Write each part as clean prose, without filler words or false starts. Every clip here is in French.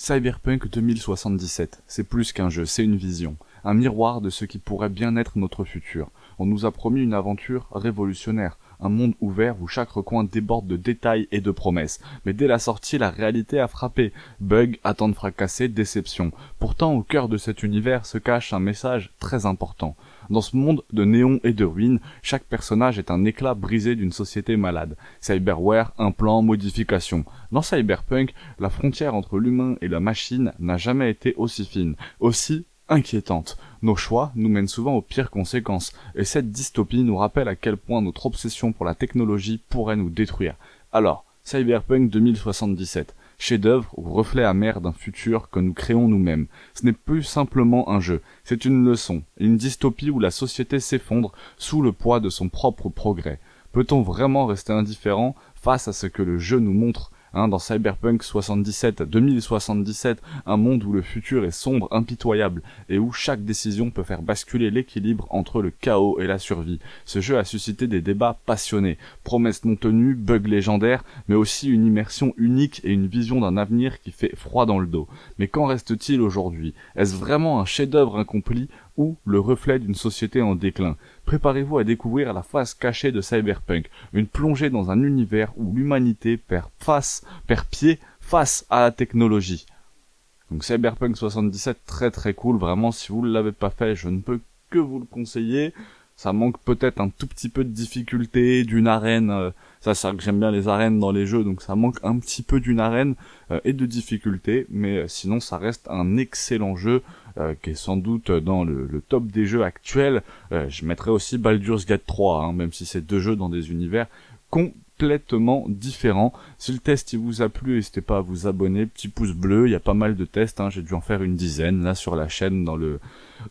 Cyberpunk 2077, c'est plus qu'un jeu, c'est une vision, un miroir de ce qui pourrait bien être notre futur. On nous a promis une aventure révolutionnaire, un monde ouvert où chaque recoin déborde de détails et de promesses. Mais dès la sortie, la réalité a frappé. Bugs, attentes fracassées, déception. Pourtant, au cœur de cet univers se cache un message très important. Dans ce monde de néons et de ruines, chaque personnage est un éclat brisé d'une société malade. Cyberware, implant, modification. Dans Cyberpunk, la frontière entre l'humain et la machine n'a jamais été aussi fine, aussi inquiétante. Nos choix nous mènent souvent aux pires conséquences, et cette dystopie nous rappelle à quel point notre obsession pour la technologie pourrait nous détruire. Alors, Cyberpunk 2077, chef-d'œuvre ou reflet amer d'un futur que nous créons nous-mêmes. Ce n'est plus simplement un jeu, c'est une leçon, une dystopie où la société s'effondre sous le poids de son propre progrès. Peut-on vraiment rester indifférent face à ce que le jeu nous montre ? Dans Cyberpunk 2077, un monde où le futur est sombre, impitoyable, et où chaque décision peut faire basculer l'équilibre entre le chaos et la survie. Ce jeu a suscité des débats passionnés, promesses non tenues, bugs légendaires, mais aussi une immersion unique et une vision d'un avenir qui fait froid dans le dos. Mais qu'en reste-t-il aujourd'hui ? Est-ce vraiment un chef-d'œuvre incomplet ou le reflet d'une société en déclin ? Préparez-vous à découvrir la face cachée de Cyberpunk, une plongée dans un univers où l'humanité perd pied face à la technologie. Donc Cyberpunk 77, très très cool, vraiment, si vous ne l'avez pas fait, je ne peux que vous le conseiller. Ça manque peut-être un tout petit peu de difficulté, d'une arène, ça c'est vrai que j'aime bien les arènes dans les jeux, donc ça manque un petit peu d'une arène et de difficulté, mais sinon ça reste un excellent jeu qui est sans doute dans le top des jeux actuels. Je mettrais aussi Baldur's Gate 3, même si c'est deux jeux dans des univers complètement différents. Si le test il vous a plu, n'hésitez pas à vous abonner, petit pouce bleu, il y a pas mal de tests, j'ai dû en faire une dizaine là sur la chaîne dans le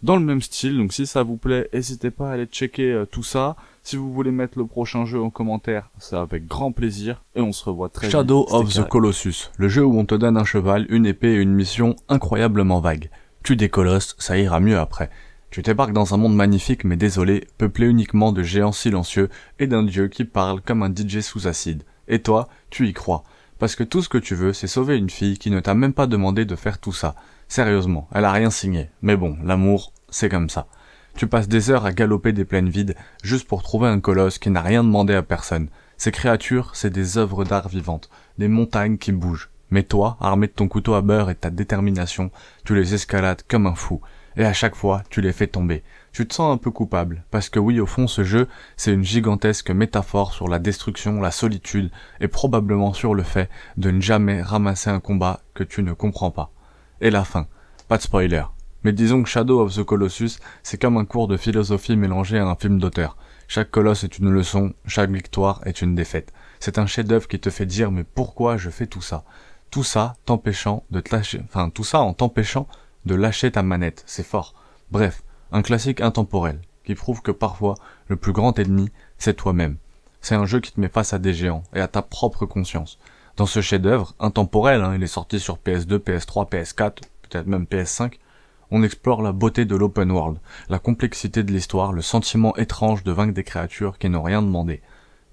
même style, donc si ça vous plaît, n'hésitez pas à aller checker tout ça. Si vous voulez mettre le prochain jeu en commentaire, c'est avec grand plaisir, et on se revoit très vite. Shadow of the Colossus, le jeu où on te donne un cheval, une épée et une mission incroyablement vague. Tu décolosses, ça ira mieux après. Tu t'ébarques dans un monde magnifique mais désolé, peuplé uniquement de géants silencieux et d'un dieu qui parle comme un DJ sous acide. Et toi, tu y crois. Parce que tout ce que tu veux, c'est sauver une fille qui ne t'a même pas demandé de faire tout ça. Sérieusement, elle a rien signé. Mais bon, l'amour, c'est comme ça. Tu passes des heures à galoper des plaines vides, juste pour trouver un colosse qui n'a rien demandé à personne. Ces créatures, c'est des œuvres d'art vivantes, des montagnes qui bougent. Mais toi, armé de ton couteau à beurre et de ta détermination, tu les escalades comme un fou. Et à chaque fois, tu les fais tomber. Tu te sens un peu coupable, parce que oui, au fond, ce jeu, c'est une gigantesque métaphore sur la destruction, la solitude, et probablement sur le fait de ne jamais ramasser un combat que tu ne comprends pas. Et la fin. Pas de spoiler. Mais disons que Shadow of the Colossus, c'est comme un cours de philosophie mélangé à un film d'auteur. Chaque colosse est une leçon, chaque victoire est une défaite. C'est un chef-d'œuvre qui te fait dire mais pourquoi je fais tout ça ? Tout ça en t'empêchant de lâcher ta manette, c'est fort. Bref, un classique intemporel, qui prouve que parfois, le plus grand ennemi, c'est toi-même. C'est un jeu qui te met face à des géants, et à ta propre conscience. Dans ce chef-d'œuvre, intemporel, il est sorti sur PS2, PS3, PS4, peut-être même PS5, on explore la beauté de l'open world, la complexité de l'histoire, le sentiment étrange de vaincre des créatures qui n'ont rien demandé.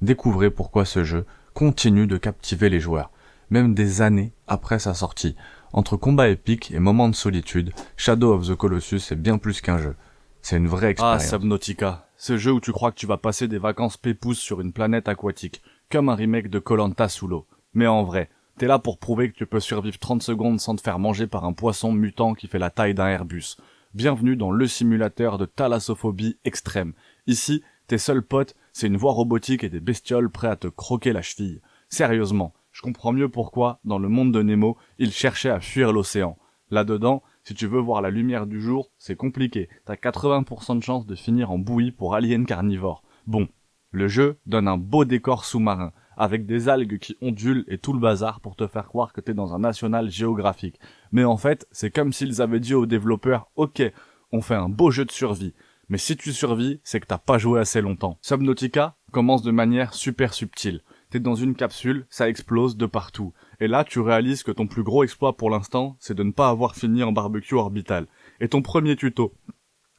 Découvrez pourquoi ce jeu continue de captiver les joueurs, même des années après sa sortie. Entre combats épiques et moments de solitude, Shadow of the Colossus est bien plus qu'un jeu. C'est une vraie expérience. Ah, Subnautica, ce jeu où tu crois que tu vas passer des vacances pépousses sur une planète aquatique, comme un remake de Koh-Lanta sous l'eau. Mais en vrai, t'es là pour prouver que tu peux survivre 30 secondes sans te faire manger par un poisson mutant qui fait la taille d'un Airbus. Bienvenue dans le simulateur de thalassophobie extrême. Ici, tes seuls potes, c'est une voix robotique et des bestioles prêts à te croquer la cheville. Sérieusement. Je comprends mieux pourquoi, dans le monde de Nemo, il cherchait à fuir l'océan. Là-dedans, si tu veux voir la lumière du jour, c'est compliqué. T'as 80% de chance de finir en bouillie pour alien carnivore. Bon, le jeu donne un beau décor sous-marin, avec des algues qui ondulent et tout le bazar pour te faire croire que t'es dans un National Geographic. Mais en fait, c'est comme s'ils avaient dit aux développeurs, ok, on fait un beau jeu de survie. Mais si tu survis, c'est que t'as pas joué assez longtemps. Subnautica commence de manière super subtile. T'es dans une capsule, ça explose de partout. Et là, tu réalises que ton plus gros exploit pour l'instant, c'est de ne pas avoir fini en barbecue orbital. Et ton premier tuto,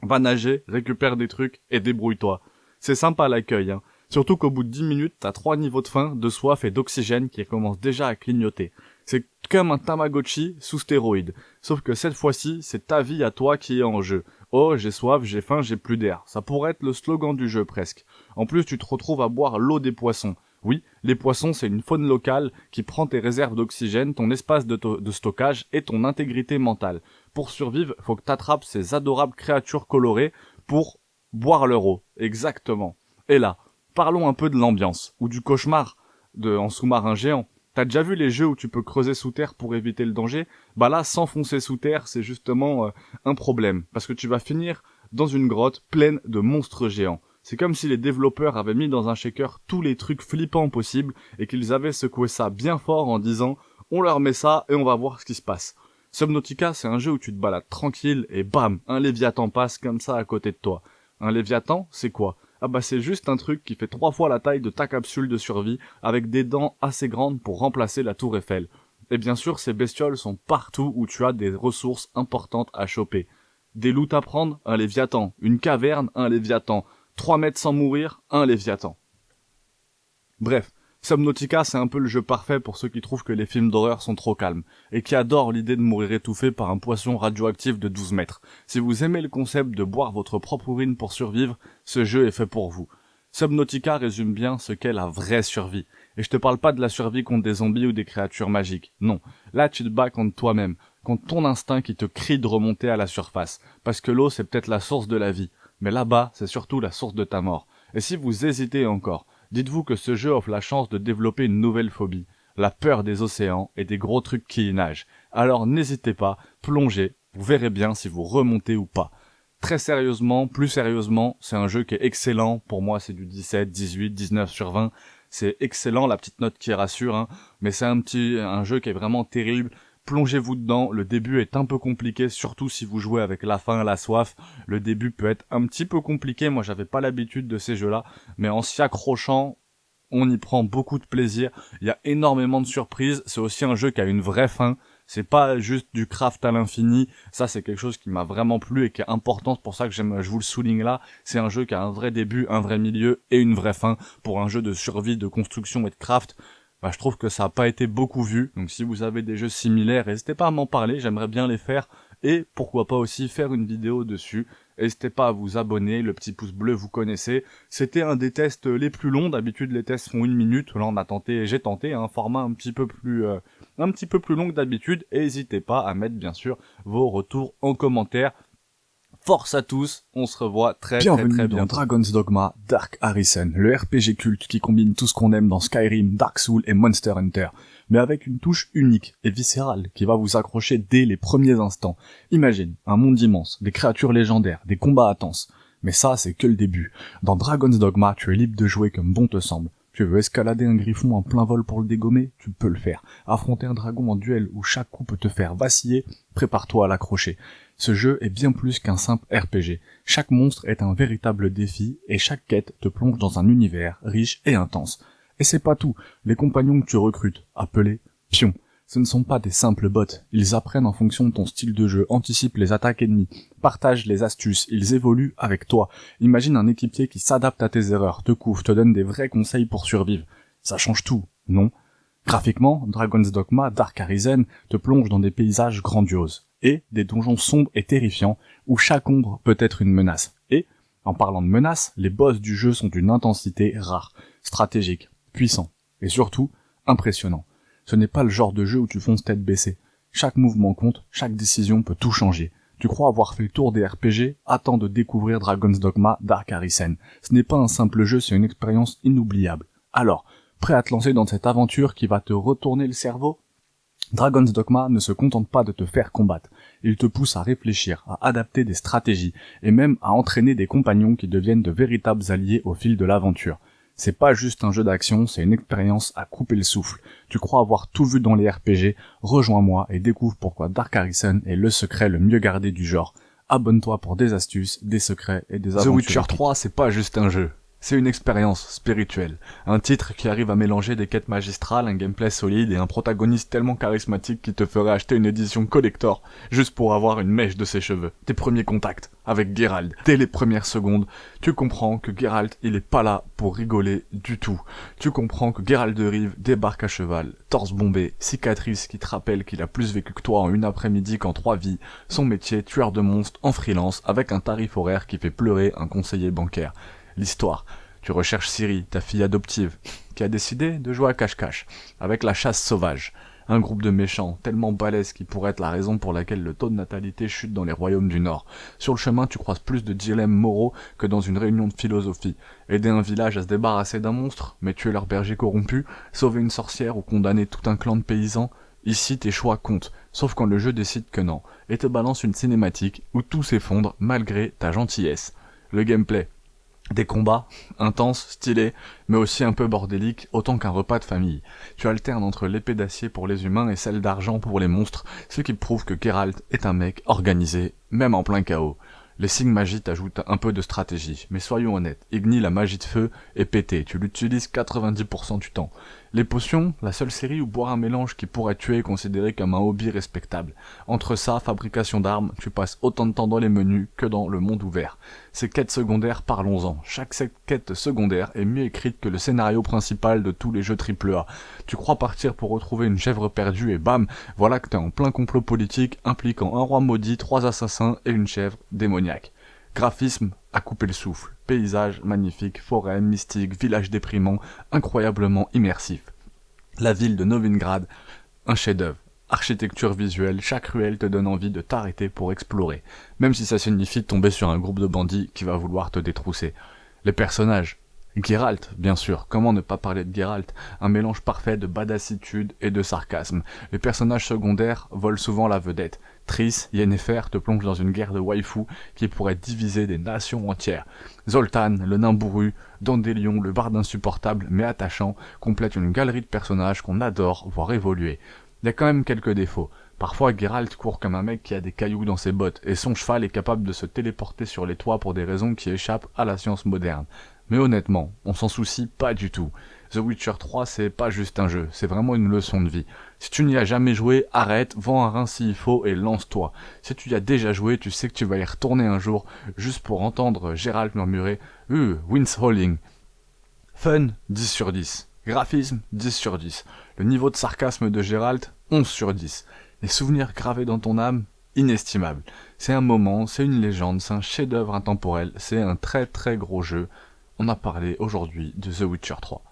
va nager, récupère des trucs et débrouille-toi. C'est sympa l'accueil, Surtout qu'au bout de 10 minutes, t'as 3 niveaux de faim, de soif et d'oxygène qui commencent déjà à clignoter. C'est comme un Tamagotchi sous stéroïdes. Sauf que cette fois-ci, c'est ta vie à toi qui est en jeu. Oh, j'ai soif, j'ai faim, j'ai plus d'air. Ça pourrait être le slogan du jeu presque. En plus, tu te retrouves à boire l'eau des poissons. Oui, les poissons, c'est une faune locale qui prend tes réserves d'oxygène, ton espace de stockage et ton intégrité mentale. Pour survivre, faut que t'attrapes ces adorables créatures colorées pour boire leur eau. Exactement. Et là, parlons un peu de l'ambiance, ou du cauchemar en sous-marin géant. T'as déjà vu les jeux où tu peux creuser sous terre pour éviter le danger? Bah là, s'enfoncer sous terre, c'est justement un problème, parce que tu vas finir dans une grotte pleine de monstres géants. C'est comme si les développeurs avaient mis dans un shaker tous les trucs flippants possibles et qu'ils avaient secoué ça bien fort en disant « on leur met ça et on va voir ce qui se passe ». Subnautica, c'est un jeu où tu te balades tranquille et bam, un Léviathan passe comme ça à côté de toi. Un Léviathan, c'est quoi? Ah bah c'est juste un truc qui fait 3 fois la taille de ta capsule de survie avec des dents assez grandes pour remplacer la tour Eiffel. Et bien sûr, ces bestioles sont partout où tu as des ressources importantes à choper. Des loots à prendre, un Léviathan. Une caverne, un Léviathan. 3 mètres sans mourir, un Léviathan. Bref, Subnautica, c'est un peu le jeu parfait pour ceux qui trouvent que les films d'horreur sont trop calmes, et qui adorent l'idée de mourir étouffé par un poisson radioactif de 12 mètres. Si vous aimez le concept de boire votre propre urine pour survivre, ce jeu est fait pour vous. Subnautica résume bien ce qu'est la vraie survie. Et je te parle pas de la survie contre des zombies ou des créatures magiques. Non. Là, tu te bats contre toi-même, contre ton instinct qui te crie de remonter à la surface. Parce que l'eau, c'est peut-être la source de la vie. Mais là-bas, c'est surtout la source de ta mort. Et si vous hésitez encore, dites-vous que ce jeu offre la chance de développer une nouvelle phobie, la peur des océans et des gros trucs qui y nagent. Alors n'hésitez pas, plongez, vous verrez bien si vous remontez ou pas. Très sérieusement, plus sérieusement, c'est un jeu qui est excellent, pour moi c'est du 17, 18, 19 sur 20, c'est excellent, la petite note qui rassure, hein, mais c'est un jeu qui est vraiment terrible. Plongez-vous dedans, le début est un peu compliqué, surtout si vous jouez avec la faim, la soif. Le début peut être un petit peu compliqué, moi j'avais pas l'habitude de ces jeux-là, mais en s'y accrochant, on y prend beaucoup de plaisir. Il y a énormément de surprises, c'est aussi un jeu qui a une vraie fin, c'est pas juste du craft à l'infini, ça c'est quelque chose qui m'a vraiment plu et qui est important, c'est pour ça que je vous le souligne là, c'est un jeu qui a un vrai début, un vrai milieu et une vraie fin. Pour un jeu de survie, de construction et de craft, bah, je trouve que ça a pas été beaucoup vu, donc si vous avez des jeux similaires, n'hésitez pas à m'en parler, j'aimerais bien les faire, et pourquoi pas aussi faire une vidéo dessus. N'hésitez pas à vous abonner, le petit pouce bleu vous connaissez. C'était un des tests les plus longs, d'habitude les tests font 1 minute, là j'ai tenté un format un petit peu plus long que d'habitude, et n'hésitez pas à mettre bien sûr vos retours en commentaire. Force à tous, on se revoit très Bienvenue très dans bien. Dragon's Dogma Dark Arisen, le RPG culte qui combine tout ce qu'on aime dans Skyrim, Dark Souls et Monster Hunter, mais avec une touche unique et viscérale qui va vous accrocher dès les premiers instants. Imagine, un monde immense, des créatures légendaires, des combats intenses. Mais ça, c'est que le début. Dans Dragon's Dogma, tu es libre de jouer comme bon te semble. Tu veux escalader un griffon en plein vol pour le dégommer? Tu peux le faire. Affronter un dragon en duel où chaque coup peut te faire vaciller? Prépare-toi à l'accrocher. Ce jeu est bien plus qu'un simple RPG. Chaque monstre est un véritable défi et chaque quête te plonge dans un univers riche et intense. Et c'est pas tout. Les compagnons que tu recrutes, appelés pions, ce ne sont pas des simples bots. Ils apprennent en fonction de ton style de jeu, anticipent les attaques ennemies, partagent les astuces, ils évoluent avec toi. Imagine un équipier qui s'adapte à tes erreurs, te couvre, te donne des vrais conseils pour survivre. Ça change tout, non? Graphiquement, Dragon's Dogma Dark Arisen te plonge dans des paysages grandioses et des donjons sombres et terrifiants où chaque ombre peut être une menace. Et, en parlant de menaces, les boss du jeu sont d'une intensité rare, stratégique, puissant et surtout impressionnant. Ce n'est pas le genre de jeu où tu fonces tête baissée. Chaque mouvement compte, chaque décision peut tout changer. Tu crois avoir fait le tour des RPG? Attends de découvrir Dragon's Dogma Dark Arisen. Ce n'est pas un simple jeu, c'est une expérience inoubliable. Alors, prêt à te lancer dans cette aventure qui va te retourner le cerveau? Dragon's Dogma ne se contente pas de te faire combattre. Il te pousse à réfléchir, à adapter des stratégies, et même à entraîner des compagnons qui deviennent de véritables alliés au fil de l'aventure. C'est pas juste un jeu d'action, c'est une expérience à couper le souffle. Tu crois avoir tout vu dans les RPG? Rejoins-moi et découvre pourquoi Dark Arisen est le secret le mieux gardé du genre. Abonne-toi pour des astuces, des secrets et des aventures. The Witcher 3, c'est pas juste un jeu. C'est une expérience spirituelle, un titre qui arrive à mélanger des quêtes magistrales, un gameplay solide et un protagoniste tellement charismatique qui te ferait acheter une édition collector juste pour avoir une mèche de ses cheveux. Tes premiers contacts avec Geralt, dès les premières secondes, tu comprends que Geralt, il est pas là pour rigoler du tout. Tu comprends que Geralt de Rive débarque à cheval, torse bombé, cicatrice qui te rappelle qu'il a plus vécu que toi en une après-midi qu'en 3 vies, son métier tueur de monstres en freelance avec un tarif horaire qui fait pleurer un conseiller bancaire. L'histoire. Tu recherches Ciri, ta fille adoptive, qui a décidé de jouer à cache-cache, avec la chasse sauvage. Un groupe de méchants, tellement balèzes qui pourrait être la raison pour laquelle le taux de natalité chute dans les royaumes du Nord. Sur le chemin, tu croises plus de dilemmes moraux que dans une réunion de philosophie. Aider un village à se débarrasser d'un monstre, mais tuer leur berger corrompu, sauver une sorcière ou condamner tout un clan de paysans. Ici, tes choix comptent, sauf quand le jeu décide que non, et te balance une cinématique où tout s'effondre malgré ta gentillesse. Le gameplay. Des combats, intenses, stylés, mais aussi un peu bordéliques, autant qu'un repas de famille. Tu alternes entre l'épée d'acier pour les humains et celle d'argent pour les monstres, ce qui prouve que Geralt est un mec organisé, même en plein chaos. Les signes magiques t'ajoutent un peu de stratégie, mais soyons honnêtes, Igni la magie de feu est pétée, tu l'utilises 90% du temps. Les potions, la seule série où boire un mélange qui pourrait tuer est considéré comme un hobby respectable. Entre ça, fabrication d'armes, tu passes autant de temps dans les menus que dans le monde ouvert. Ces quêtes secondaires, parlons-en. Chaque quête secondaire est mieux écrite que le scénario principal de tous les jeux AAA. Tu crois partir pour retrouver une chèvre perdue et bam, voilà que t'es en plein complot politique impliquant un roi maudit, 3 assassins et une chèvre démoniaque. Graphisme à couper le souffle, paysage magnifique, forêt mystique, village déprimant, incroyablement immersif. La ville de Novigrad, un chef-d'œuvre. Architecture visuelle, chaque ruelle te donne envie de t'arrêter pour explorer, même si ça signifie tomber sur un groupe de bandits qui va vouloir te détrousser. Les personnages. Geralt, bien sûr, comment ne pas parler de Geralt, un mélange parfait de badassitude et de sarcasme. Les personnages secondaires volent souvent la vedette. Triss, Yennefer te plonge dans une guerre de waifu qui pourrait diviser des nations entières. Zoltan, le nain bourru, Dandelion, le barde insupportable mais attachant, complète une galerie de personnages qu'on adore voir évoluer. Il y a quand même quelques défauts. Parfois, Geralt court comme un mec qui a des cailloux dans ses bottes, et son cheval est capable de se téléporter sur les toits pour des raisons qui échappent à la science moderne. Mais honnêtement, on s'en soucie pas du tout. The Witcher 3, c'est pas juste un jeu, c'est vraiment une leçon de vie. Si tu n'y as jamais joué, arrête, vends un rein s'il faut et lance-toi. Si tu y as déjà joué, tu sais que tu vas y retourner un jour, juste pour entendre Geralt murmurer « Windshalling ». Fun, 10 sur 10. Graphisme, 10 sur 10. Le niveau de sarcasme de Geralt, 11 sur 10. Les souvenirs gravés dans ton âme, inestimables. C'est un moment, c'est une légende, c'est un chef-d'œuvre intemporel, c'est un très très gros jeu. On a parlé aujourd'hui de The Witcher 3.